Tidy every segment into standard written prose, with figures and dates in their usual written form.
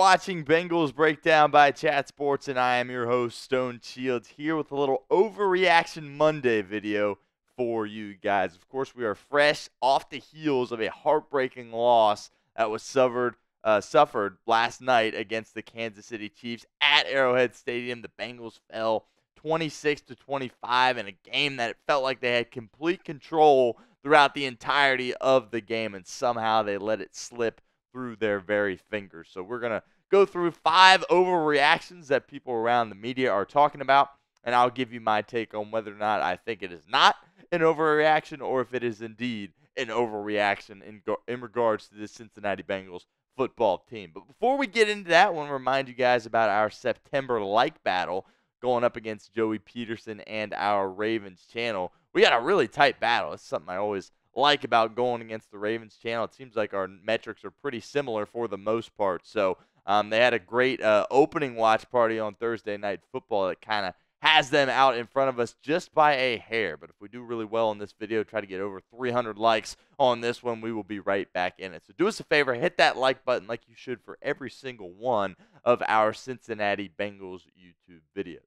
watching Bengals Breakdown by Chat Sports, and I am your host, Stone Shields, here with a little Overreaction Monday video for you guys. Of course, we are fresh off the heels of a heartbreaking loss that was suffered last night against the Kansas City Chiefs at Arrowhead Stadium. The Bengals fell 26-25 in a game that it felt like they had complete control throughout the entirety of the game, and somehow they let it slip through their very fingers. So we're going to go through 5 overreactions that people around the media are talking about, and I'll give you my take on whether or not I think it is not an overreaction or if it is indeed an overreaction in regards to the Cincinnati Bengals football team. But before we get into that, I want to remind you guys about our September like battle going up against Joey Peterson and our Ravens channel. We got a really tight battle. It's something I always like about going against the Ravens channel. It seems like our metrics are pretty similar for the most part. So they had a great opening watch party on Thursday Night Football that kind of has them out in front of us just by a hair. But if we do really well in this video, try to get over 300 likes on this one, we will be right back in it. So do us a favor, hit that like button like you should for every single one of our Cincinnati Bengals YouTube videos.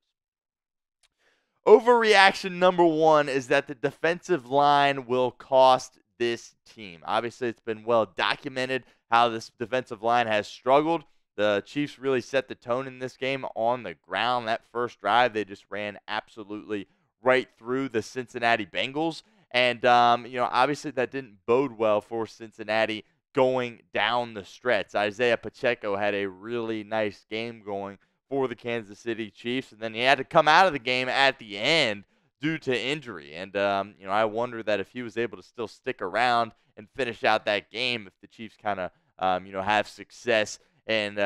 Overreaction number 1 is that the defensive line will cost this team. Obviously, it's been well documented how this defensive line has struggled. The Chiefs really set the tone in this game on the ground. That first drive, they just ran absolutely right through the Cincinnati Bengals. And, obviously that didn't bode well for Cincinnati going down the stretch. Isaiah Pacheco had a really nice game going for the Kansas City Chiefs, and then he had to come out of the game at the end due to injury. And, I wonder that if he was able to still stick around and finish out that game, if the Chiefs kind of, have success and,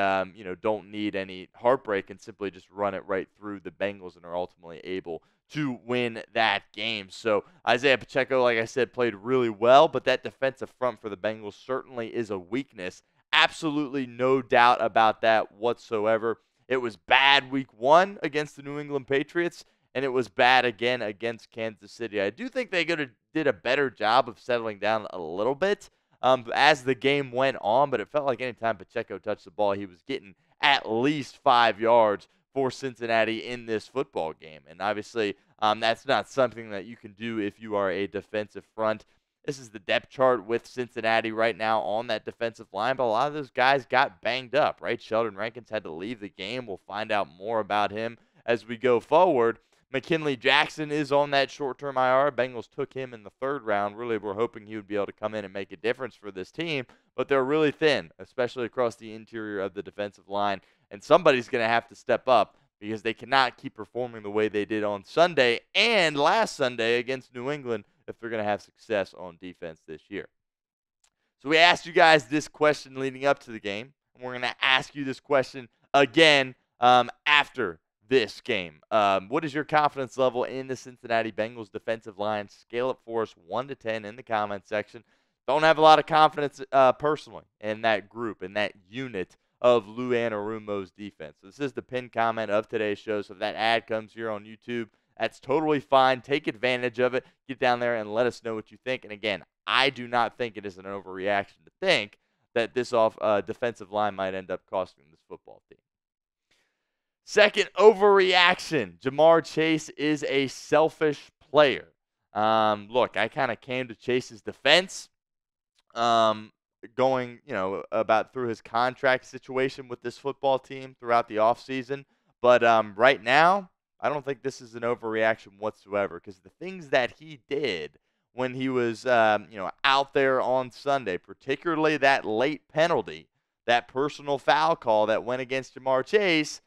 don't need any heartbreak and simply just run it right through the Bengals and are ultimately able to win that game. So Isaiah Pacheco, like I said, played really well, but that defensive front for the Bengals certainly is a weakness. Absolutely no doubt about that whatsoever. It was bad week 1 against the New England Patriots, and it was bad again against Kansas City. I do think they did a better job of settling down a little bit as the game went on, but it felt like anytime Pacheco touched the ball, he was getting at least 5 yards for Cincinnati in this football game. And obviously, that's not something that you can do if you are a defensive front. This is the depth chart with Cincinnati right now on that defensive line, but a lot of those guys got banged up, right? Sheldon Rankins had to leave the game. We'll find out more about him as we go forward. McKinley Jackson is on that short-term IR. Bengals took him in the 3rd round. Really were hoping he would be able to come in and make a difference for this team, but they're really thin, especially across the interior of the defensive line, and somebody's going to have to step up because they cannot keep performing the way they did on Sunday and last Sunday against New England if they're going to have success on defense this year. So we asked you guys this question leading up to the game, and we're going to ask you this question again after this game. What is your confidence level in the Cincinnati Bengals defensive line? Scale it for us 1 to 10 in the comment section. Don't have a lot of confidence personally in that group, in that unit of Lou Anarumo's defense. So this is the pinned comment of today's show. So if that ad comes here on YouTube, that's totally fine. Take advantage of it. Get down there and let us know what you think. And again, I do not think it is an overreaction to think that this defensive line might end up costing this football team. Second overreaction, JaMarr Chase is a selfish player. Look, I kind of came to Chase's defense going, about through his contract situation with this football team throughout the offseason. But right now, I don't think this is an overreaction whatsoever because the things that he did when he was, out there on Sunday, particularly that late penalty, that personal foul call that went against JaMarr Chase,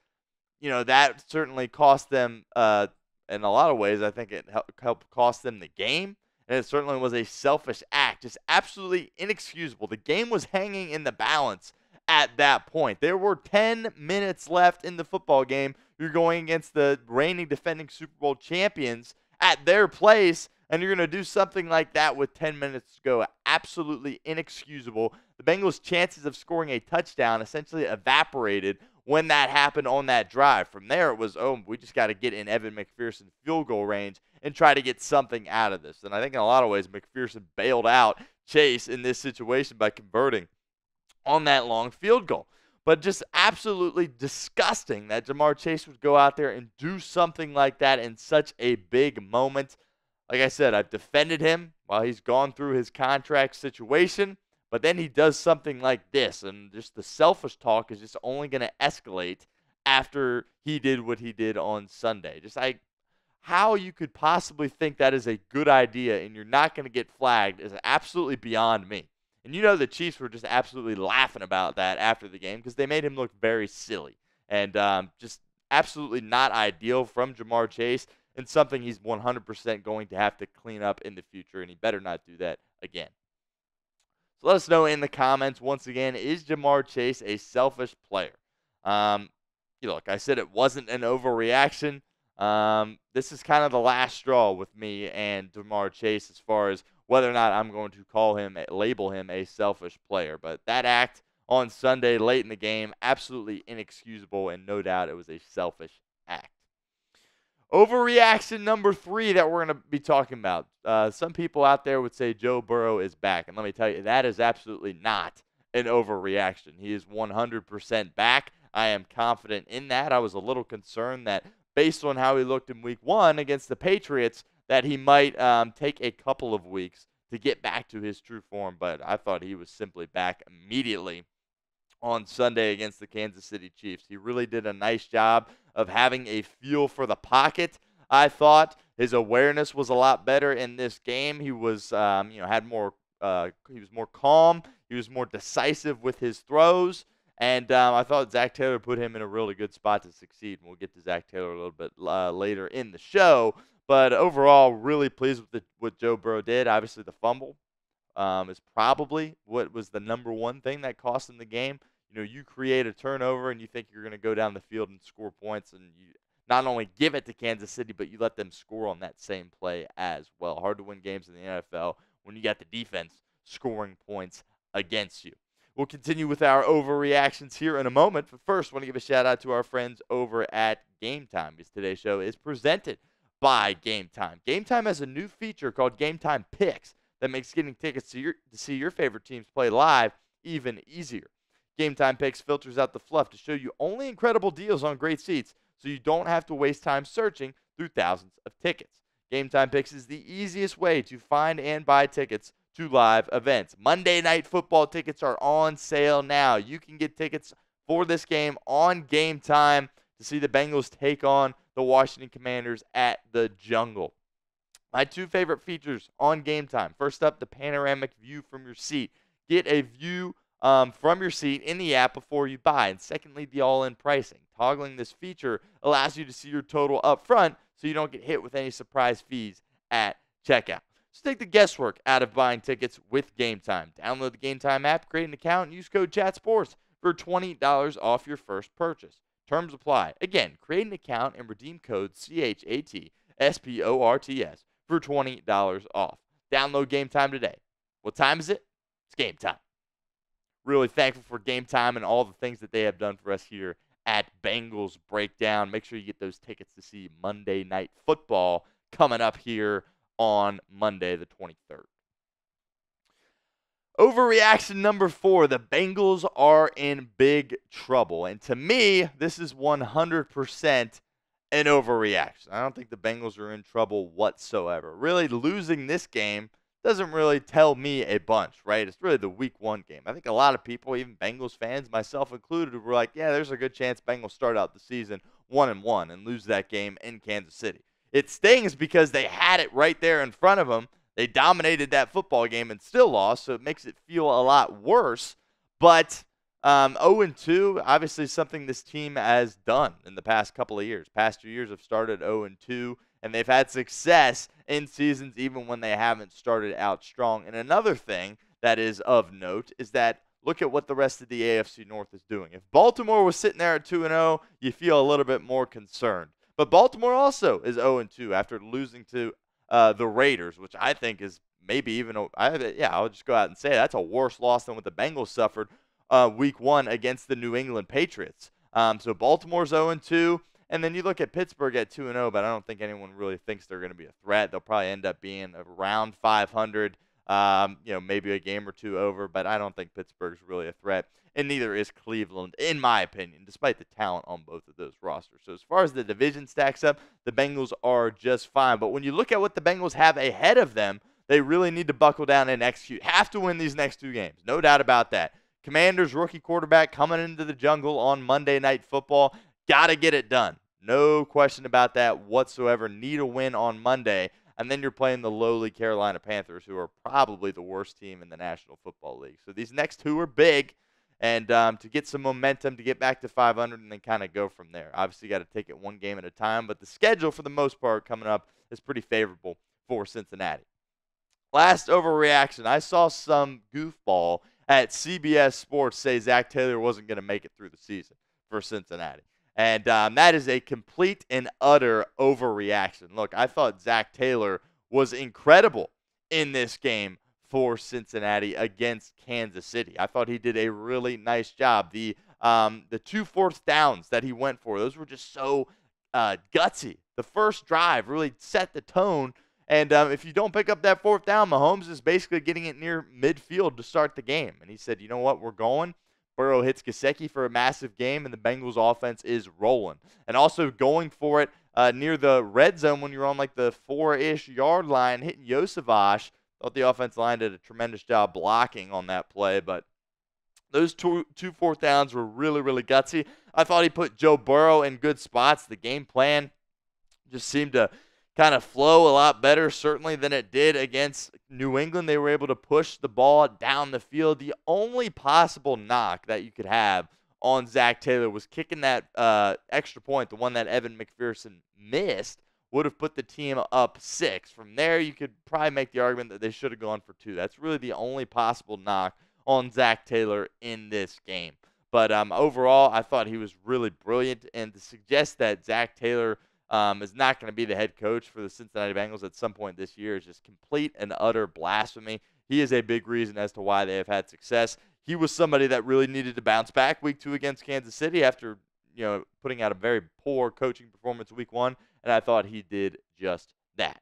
that certainly cost them in a lot of ways. I think it helped cost them the game, and it certainly was a selfish act, just absolutely inexcusable. The game was hanging in the balance at that point. There were 10 minutes left in the football game. You're going against the reigning defending Super Bowl champions at their place, and you're going to do something like that with 10 minutes to go. Absolutely inexcusable. The Bengals' chances of scoring a touchdown essentially evaporated when that happened on that drive. From there, it was, we just got to get in Evan McPherson field goal range and try to get something out of this. And I think in a lot of ways, McPherson bailed out Chase in this situation by converting on that long field goal. But just absolutely disgusting that JaMarr Chase would go out there and do something like that in such a big moment. Like I said, I've defended him while he's gone through his contract situation, but then he does something like this, and just the selfish talk is just only going to escalate after he did what he did on Sunday. Just how you could possibly think that is a good idea and you're not going to get flagged is absolutely beyond me. And the Chiefs were just absolutely laughing about that after the game because they made him look very silly and just absolutely not ideal from JaMarr Chase and something he's 100% going to have to clean up in the future, and he better not do that again. So let us know in the comments, once again, is JaMarr Chase a selfish player? Look, I said it wasn't an overreaction. This is kind of the last straw with me and JaMarr Chase as far as whether or not I'm going to label him a selfish player. But that act on Sunday late in the game, absolutely inexcusable, and no doubt it was a selfish act. Overreaction number 3 that we're going to be talking about. Some people out there would say Joe Burrow is back. And let me tell you, that is absolutely not an overreaction. He is 100% back. I am confident in that. I was a little concerned that based on how he looked in week 1 against the Patriots, that he might take a couple of weeks to get back to his true form. But I thought he was simply back immediately on Sunday against the Kansas City Chiefs. He really did a nice job of having a feel for the pocket. I thought his awareness was a lot better in this game. He was, had more. He was more calm. He was more decisive with his throws. And I thought Zac Taylor put him in a really good spot to succeed. And we'll get to Zac Taylor a little bit later in the show. But overall, really pleased with what Joe Burrow did. Obviously, the fumble is probably what was the number one thing that cost him the game. You create a turnover and you think you're going to go down the field and score points, and you not only give it to Kansas City, but you let them score on that same play as well. Hard to win games in the NFL when you got the defense scoring points against you. We'll continue with our overreactions here in a moment, but first, I want to give a shout-out to our friends over at Game Time, because today's show is presented by Game Time. Game Time has a new feature called Game Time Picks that makes getting tickets to see your favorite teams play live even easier. Game Time Picks filters out the fluff to show you only incredible deals on great seats, so you don't have to waste time searching through thousands of tickets. Game Time Picks is the easiest way to find and buy tickets to live events. Monday Night Football tickets are on sale now. You can get tickets for this game on Game Time to see the Bengals take on the Washington Commanders at the Jungle. My 2 favorite features on Game Time. First up, the panoramic view from your seat. Get a view from your seat in the app before you buy. And secondly, the all-in pricing. Toggling this feature allows you to see your total up front so you don't get hit with any surprise fees at checkout. So take the guesswork out of buying tickets with Game Time. Download the Game Time app, create an account, and use code CHATSPORTS for $20 off your first purchase. Terms apply. Again, create an account and redeem code CHATSPORTS for $20 off. Download Game Time today. What time is it? It's game time. Really thankful for Game Time and all the things that they have done for us here at Bengals Breakdown. Make sure you get those tickets to see Monday Night Football coming up here on Monday the 23rd. Overreaction number 4, the Bengals are in big trouble. And to me, this is 100% an overreaction. I don't think the Bengals are in trouble whatsoever. Really, losing this game doesn't really tell me a bunch, right? It's really the week 1 game. I think a lot of people, even Bengals fans, myself included, were like, yeah, there's a good chance Bengals start out the season 1-1 and lose that game in Kansas City. It stings because they had it right there in front of them. They dominated that football game and still lost, so it makes it feel a lot worse. But 0-2, obviously something this team has done in the past couple of years. Past 2 years have started 0-2, and they've had success in seasons even when they haven't started out strong. And another thing that is of note is that look at what the rest of the AFC North is doing. If Baltimore was sitting there at 2-0, you feel a little bit more concerned. But Baltimore also is 0-2 after losing to the Raiders, which I think is maybe even I'll just go out and say that's a worse loss than what the Bengals suffered week 1 against the New England Patriots. So Baltimore's 0-2, and then you look at Pittsburgh at 2-0, but I don't think anyone really thinks they're going to be a threat. They'll probably end up being around 500. Maybe a game or two over, but I don't think Pittsburgh's really a threat, and neither is Cleveland, in my opinion, despite the talent on both of those rosters. So as far as the division stacks up, the Bengals are just fine. But when you look at what the Bengals have ahead of them, they really need to buckle down and execute. Have to win these next 2 games. No doubt about that. Commanders rookie quarterback coming into the jungle on Monday Night Football. Got to get it done. No question about that whatsoever. Need a win on Monday. And then you're playing the lowly Carolina Panthers, who are probably the worst team in the National Football League. So these next 2 are big. And to get some momentum, to get back to 500, and then kind of go from there. Obviously, you got to take it 1 game at a time. But the schedule, for the most part, coming up is pretty favorable for Cincinnati. Last overreaction. I saw some goofball at CBS Sports say Zac Taylor wasn't going to make it through the season for Cincinnati. And that is a complete and utter overreaction. Look, I thought Zac Taylor was incredible in this game for Cincinnati against Kansas City. I thought he did a really nice job. The 2 fourth downs that he went for, those were just so gutsy. The first drive really set the tone. And if you don't pick up that 4th down, Mahomes is basically getting it near midfield to start the game. And he said, you know what, we're going. Burrow hits Gesicki for a massive game, and the Bengals offense is rolling. And also going for it near the red zone when you're on like the 4-ish yard line, hitting Yosevich. Thought the offensive line did a tremendous job blocking on that play, but those two 4th downs were really, really gutsy. I thought he put Joe Burrow in good spots. The game plan just seemed to kind of flow a lot better, certainly, than it did against New England. They were able to push the ball down the field. The only possible knock that you could have on Zac Taylor was kicking that extra point, the one that Evan McPherson missed, would have put the team up 6. From there, you could probably make the argument that they should have gone for 2. That's really the only possible knock on Zac Taylor in this game. But overall, I thought he was really brilliant. And to suggest that Zac Taylor is not going to be the head coach for the Cincinnati Bengals at some point this year is just complete and utter blasphemy. He is a big reason as to why they have had success. He was somebody that really needed to bounce back week 2 against Kansas City after putting out a very poor coaching performance week 1, and I thought he did just that.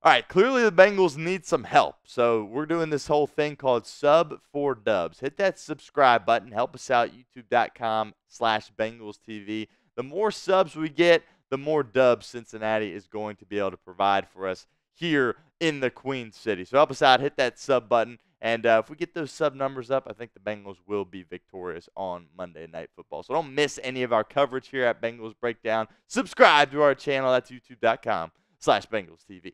All right, clearly the Bengals need some help, so we're doing this whole thing called Sub for Dubs. Hit that subscribe button. Help us out, youtube.com/BengalsTV. The more subs we get, the more dubs Cincinnati is going to be able to provide for us here in the Queen City. So help us out. Hit that sub button. And if we get those sub numbers up, I think the Bengals will be victorious on Monday Night Football. So don't miss any of our coverage here at Bengals Breakdown. Subscribe to our channel. That's youtube.com/BengalsTV.